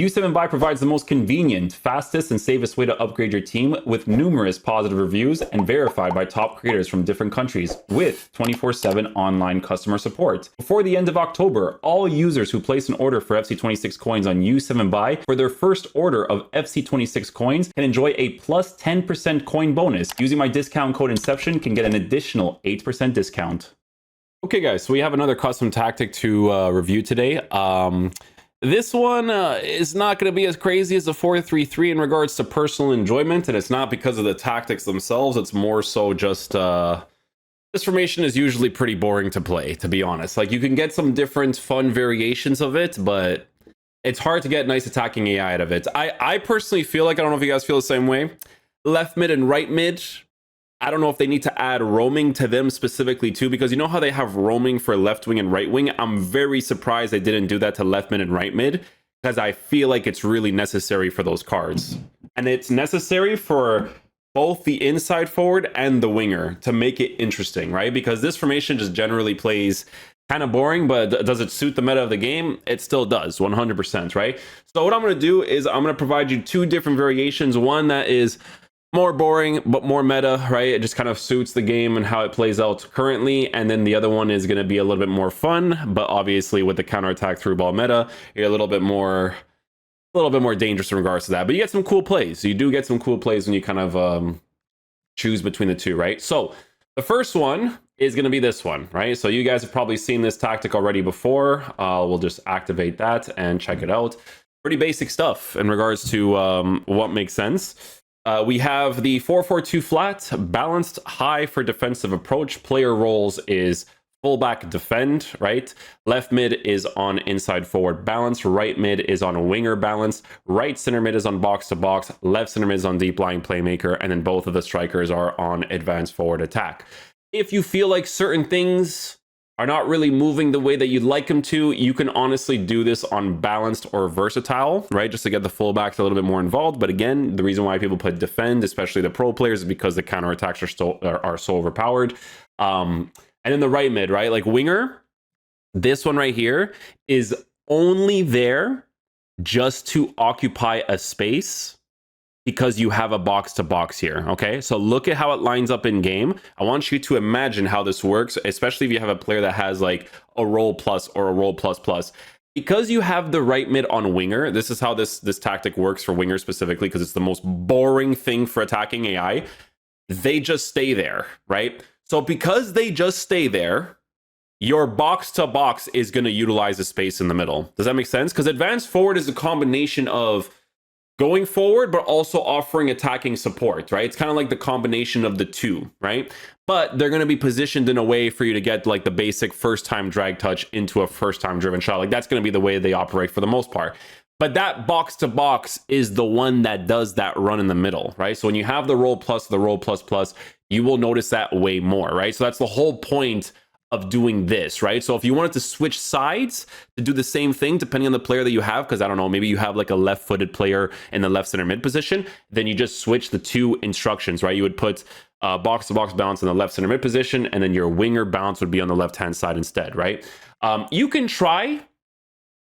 U7 Buy provides the most convenient, fastest, and safest way to upgrade your team with numerous positive reviews and verified by top creators from different countries with 24/7 online customer support. Before the end of October, all users who place an order for FC26 coins on U7 Buy for their first order of FC26 coins can enjoy a plus 10% coin bonus. Using my discount code Inception can get an additional 8% discount. Okay guys, so we have another custom tactic to review today. This one is not going to be as crazy as the 4-3-3 in regards to personal enjoyment, and it's not because of the tactics themselves. It's more so just this formation is usually pretty boring to play, to be honest. Like, you can get some different fun variations of it, but it's hard to get nice attacking AI out of it. I personally feel like, I don't know if you guys feel the same way, left mid and right mid, I don't know if they need to add roaming to them specifically too, because you know how they have roaming for left wing and right wing? I'm very surprised they didn't do that to left mid and right mid, because I feel like it's really necessary for those cards. And it's necessary for both the inside forward and the winger to make it interesting, right? Because this formation just generally plays kind of boring, but does it suit the meta of the game? It still does, 100%, right? So what I'm going to do is I'm going to provide you two different variations. One that is more boring, but more meta, right? It just kind of suits the game and how it plays out currently. And then the other one is going to be a little bit more fun, but obviously with the counterattack through ball meta, you're a little bit more dangerous in regards to that. But you get some cool plays. You do get some cool plays when you kind of choose between the two, right? So the first one is going to be this one, right? So you guys have probably seen this tactic already before. We'll just activate that and check it out. Pretty basic stuff in regards to what makes sense. We have the 4-4-2 flat, balanced high for defensive approach. Player roles is fullback defend, right? Left mid is on inside forward balance. Right mid is on winger balance. Right center mid is on box to box. Left center mid is on deep lying playmaker. And then both of the strikers are on advanced forward attack. If you feel like certain things are not really moving the way that you'd like them to, you can honestly do this on balanced or versatile, right? Just to get the fullbacks a little bit more involved. But again, the reason why people put defend, especially the pro players, is because the counterattacks are so overpowered. And then the right mid, right? Like winger, this one right here is only there just to occupy a space, because you have a box to box here, okay? So look at how it lines up in game. I want you to imagine how this works, especially if you have a player that has like a roll plus or a roll plus plus. Because you have the right mid on winger, this is how this tactic works for winger specifically, because it's the most boring thing for attacking AI. They just stay there, right? So because they just stay there, your box to box is going to utilize the space in the middle. Does that make sense? Because advanced forward is a combination of going forward, but also offering attacking support, right? It's kind of like the combination of the two, right? But they're going to be positioned in a way for you to get like the basic first time drag touch into a first time driven shot. Like that's going to be the way they operate for the most part. But that box to box is the one that does that run in the middle, right? So when you have the roll plus, the roll plus plus, you will notice that way more, right? So that's the whole point of doing this, right? So if you wanted to switch sides to do the same thing, depending on the player that you have, because I don't know, maybe you have like a left-footed player in the left center mid position, then you just switch the two instructions, right? You would put box-to-box bounce in the left center mid position, and then your winger bounce would be on the left-hand side instead, right? You can try,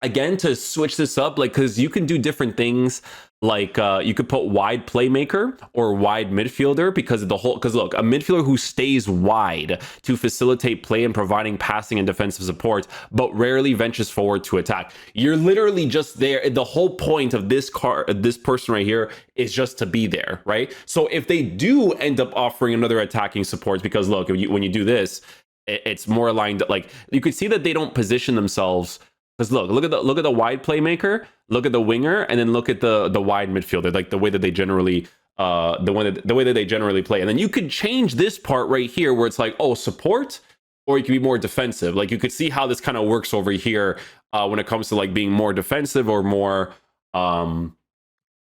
again, to switch this up, like, because you can do different things. Like you could put wide playmaker or wide midfielder, because look, a midfielder who stays wide to facilitate play and providing passing and defensive support, but rarely ventures forward to attack. You're literally just there. The whole point of this person right here is just to be there, right? So if they do end up offering another attacking support, because look, when you do this, it's more aligned. Like you could see that they don't position themselves. Because look at the wide playmaker, look at the winger, and then look at the wide midfielder, like the way that they generally the way that they generally play. And then you could change this part right here where it's like, oh, support, or you can be more defensive. Like you could see how this kind of works over here when it comes to like being more defensive or more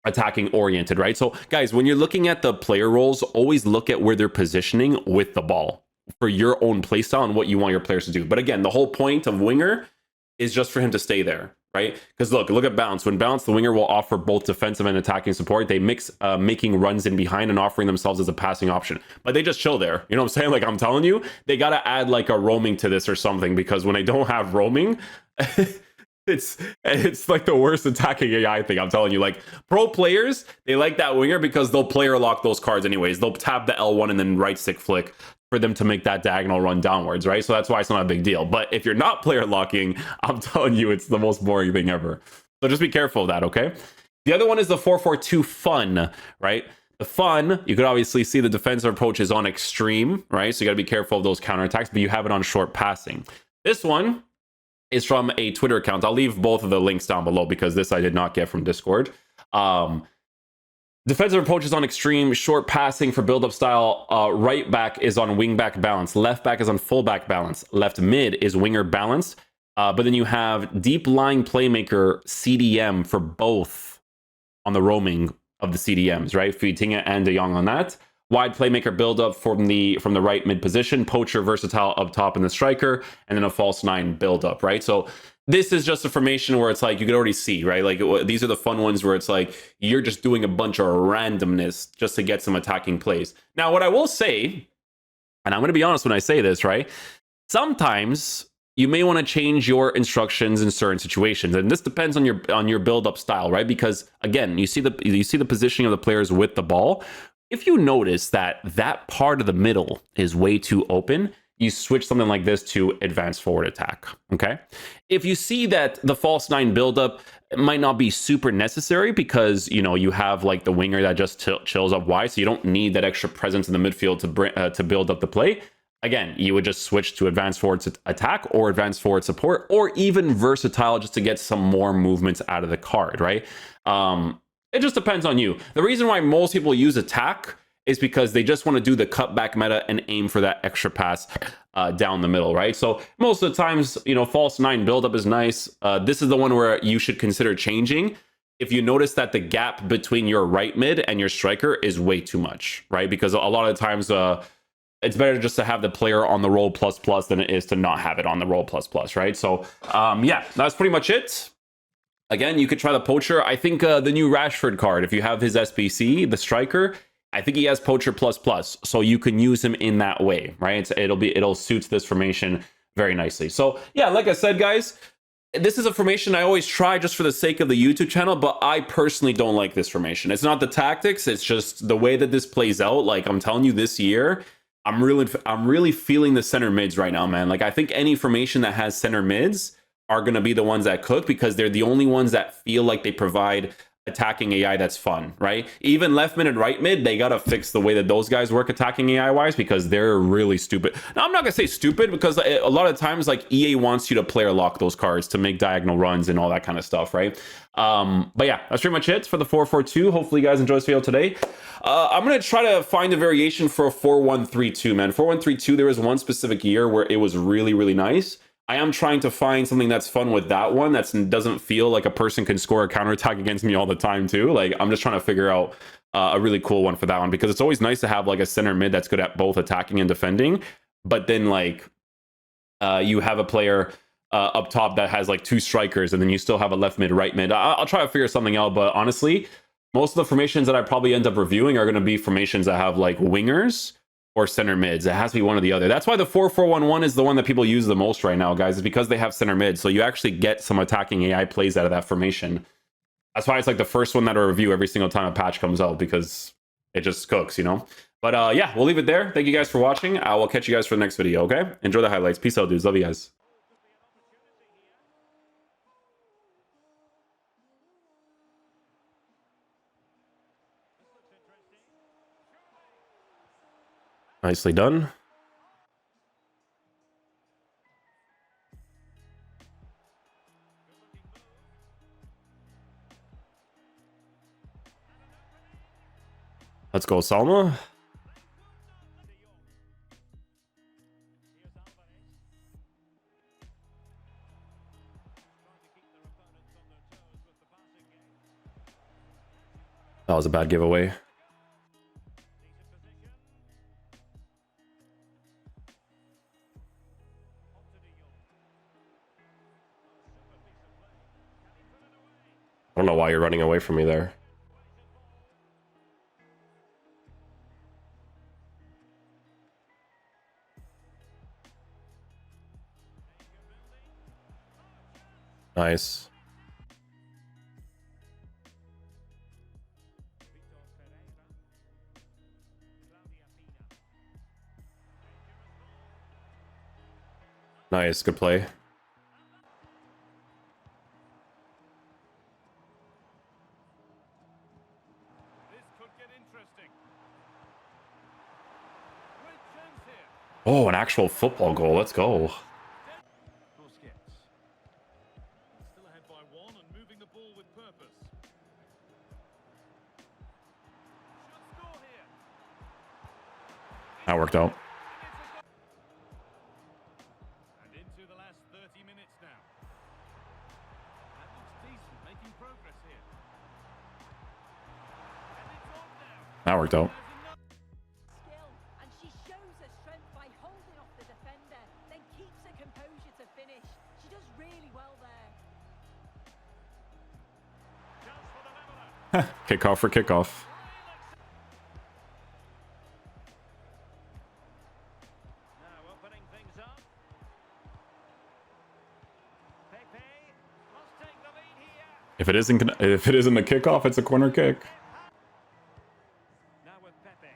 attacking oriented, right? So guys, when you're looking at the player roles, always look at where they're positioning with the ball for your own playstyle and what you want your players to do. But again, the whole point of winger is just for him to stay there, right? Because look at bounce. When bounce, the winger will offer both defensive and attacking support. They mix making runs in behind and offering themselves as a passing option. But they just chill there. You know what I'm saying? Like I'm telling you, they got to add like a roaming to this or something, because when they don't have roaming, It's like the worst attacking AI thing. I'm telling you. Like pro players, they like that winger because they'll player lock those cards anyways. They'll tap the L1 and then right stick flick for them to make that diagonal run downwards, right? So that's why it's not a big deal. But if you're not player locking, I'm telling you, it's the most boring thing ever. So just be careful of that, okay? The other one is the 442 fun, right? The fun, you could obviously see the defensive approach is on extreme, right? So you got to be careful of those counterattacks, but you have it on short passing. This one is from a Twitter account. I'll leave both of the links down below because this I did not get from Discord. Defensive approach is on extreme, short passing for build-up style. Right back is on wing back balance. Left back is on full back balance. Left mid is winger balance. But then you have deep lying playmaker CDM for both on the roaming of the CDMs, right? Fitinha and De Jong on that. Wide playmaker build-up from the right mid position. Poacher versatile up top in the striker. And then a false nine build-up, right? So this is just a formation where it's like you can already see, right? Like these are the fun ones where it's like you're just doing a bunch of randomness just to get some attacking plays. Now, what I will say, and I'm going to be honest when I say this, right? Sometimes you may want to change your instructions in certain situations, and this depends on your build-up style, right? Because again, you see the positioning of the players with the ball. If you notice that part of the middle is way too open, you switch something like this to advanced forward attack, okay? If you see that the false nine buildup might not be super necessary because, you know, you have like the winger that just chills up wide, so you don't need that extra presence in the midfield to build up the play, again, you would just switch to advanced forward attack or advanced forward support or even versatile just to get some more movements out of the card, right? It just depends on you. The reason why most people use attack is because they just want to do the cutback meta and aim for that extra pass down the middle, right? So most of the times, you know, false nine buildup is nice. This is the one where you should consider changing if you notice that the gap between your right mid and your striker is way too much, right? Because a lot of the times it's better just to have the player on the roll plus plus than it is to not have it on the roll plus plus, right? So yeah, that's pretty much it. Again, you could try the poacher. I think the new Rashford card, if you have his SBC, the striker, I think he has poacher plus plus, so you can use him in that way, right? It'll suit this formation very nicely. So yeah, like I said, guys, this is a formation I always try just for the sake of the YouTube channel, but I personally don't like this formation. It's not the tactics, it's just the way that this plays out. Like I'm telling you, this year, I'm really feeling the center mids right now, man. Like I think any formation that has center mids are going to be the ones that cook because they're the only ones that feel like they provide attacking AI that's fun, right? Even left mid and right mid, they got to fix the way that those guys work attacking AI wise because they're really stupid. Now, I'm not going to say stupid because a lot of times like EA wants you to player lock those cards to make diagonal runs and all that kind of stuff, right? But yeah, that's pretty much it for the 442. Hopefully you guys enjoyed this video today. I'm going to try to find a variation for a 4132, man. 4132, there was one specific year where it was really, really nice. I am trying to find something that's fun with that one that doesn't feel like a person can score a counterattack against me all the time too. Like I'm just trying to figure out a really cool one for that one because it's always nice to have like a center mid that's good at both attacking and defending. But then like you have a player up top that has like two strikers and then you still have a left mid, right mid. I'll try to figure something out. But honestly, most of the formations that I probably end up reviewing are going to be formations that have like wingers or center mids. It has to be one or the other. That's why the 4-4-1-1 is the one that people use the most right now, guys, is because they have center mids. So you actually get some attacking AI plays out of that formation. That's why it's like the first one that I review every single time a patch comes out because it just cooks, you know? But yeah, we'll leave it there. Thank you guys for watching. I will catch you guys for the next video, okay? Enjoy the highlights. Peace out, dudes. Love you guys. Nicely done. Let's go, Salma. That was a bad giveaway. I don't know why you're running away from me there. Nice. Nice, good play. Oh, an actual football goal. Let's go. That worked out. And into the last 30 minutes now. That looks decent, making progress here. And it's on now. That worked out. Skill, and she shows her strength by holding off the defender, then keeps her composure to finish. She does really well there. Chance for the leveler. Kickoff for kickoff. Now opening things up. Pepe must take the lead here. If it isn't a kickoff, it's a corner kick. Now with Pepe.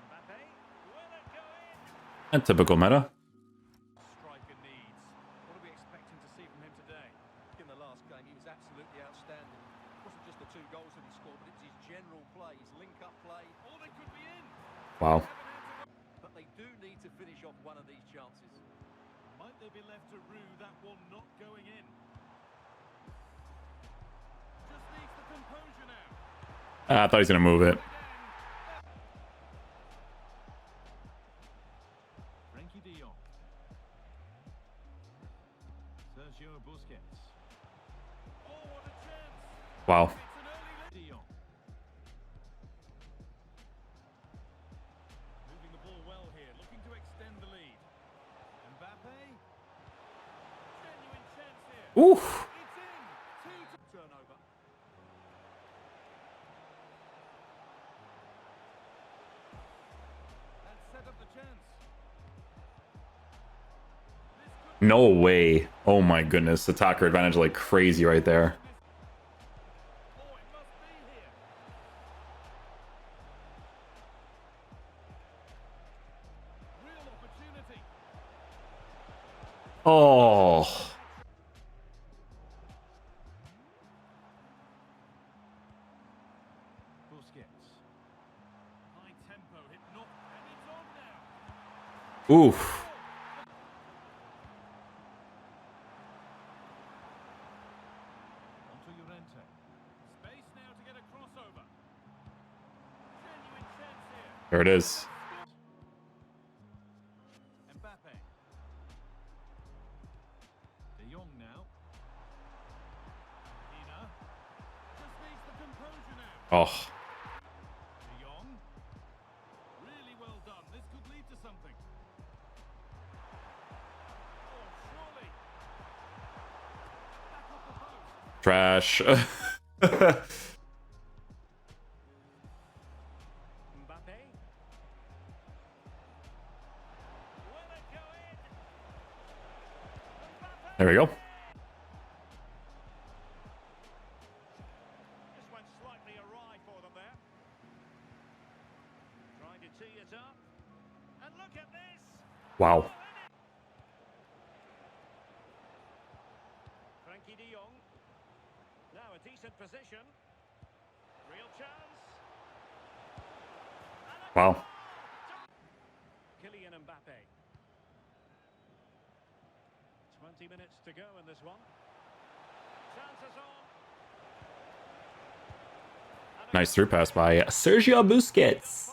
Mbappe, will it go in? A typical meta. Striker needs. What are we expecting to see from him today? In the last game, he was absolutely outstanding. It wasn't just the 2 goals that he scored, but it was his general play, his link-up play. Or they could be in. Wow. But they do need to finish off one of these chances. Might they be left to rue that one not going in? Just needs the composure now. I thought he was going to move it. Frankie de Jong. Sergio Busquets. Oh, what a chance. Wow. It's an early de Jong. Moving the ball well here, looking to extend the lead. Mbappe. Genuine chance here. Oof. It's in. 2 to turnover. And set up the chance. This could No way. Oh my goodness. Attacker advantage like crazy right there. Oh, it must be here. Real opportunity. Oh. Busquets. High tempo hit not, and it's on now. Oof. Onto Llorente. Space now to get a crossover. Genuine chance here. There it is. Mbappe. De Jong now. Ina. Just needs the composure now. Oh. De Jong. Really well done. This could lead to something. Oh, surely. Back off the post. Trash. Mbappe. Will it go in? Mbappe. There we go. Just went slightly awry for them there. Trying to tee it up. And look at this. Wow. Frankie de Jong. Now a decent position. Real chance. And a Wow. goal! Kylian Mbappe. 20 minutes to go in this one. Chances on. And a Nice through pass by Sergio Busquets.